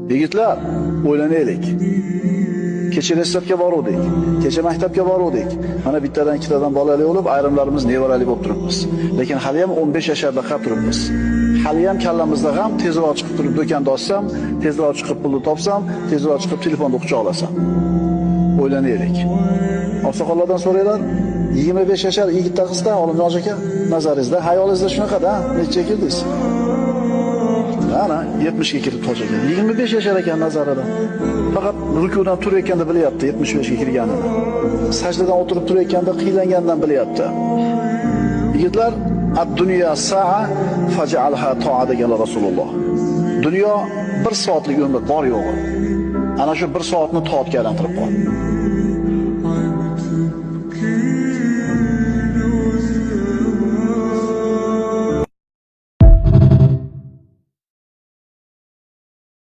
Yigitlar, o'ylanaylik. Kecha universitetga boruvdik, kecha maktabga boruvdik. Mana bittadan ikkitadan bolali bo'lib, ayrimlarimiz nevarali bo'lib turibmiz. Lekin hali ham 15 yasharda qolib turibmiz. Hali ham kallamizda ham tezroq chiqib turib do'konda olsam, tezroq chiqib pulni topsam, tezroq chiqib telefonda quchoqlasam. O'ylanaylik. Oqsoqollardan so'raylar, 25 yashar yigitda qizda Olimjon aka, nazaringizda, hayolingizda shunaqada, necha kirdingiz? Ana 70 ga kirib to'g'ri ekan. 25 yashar ekan nazarida. Faqat rukudan turayotganda bilyapti 75 ga kirganini. Sajdadan o'tirib turayotganda qiylangandan bilyapti. Yigitlar, ad-dunya sa'a faj'alha ta'a degan Rasululloh. Dunyo 1 soatlik umr bor yo'g'i. Ana shu 1 soatni toatga aylantirib qo'y.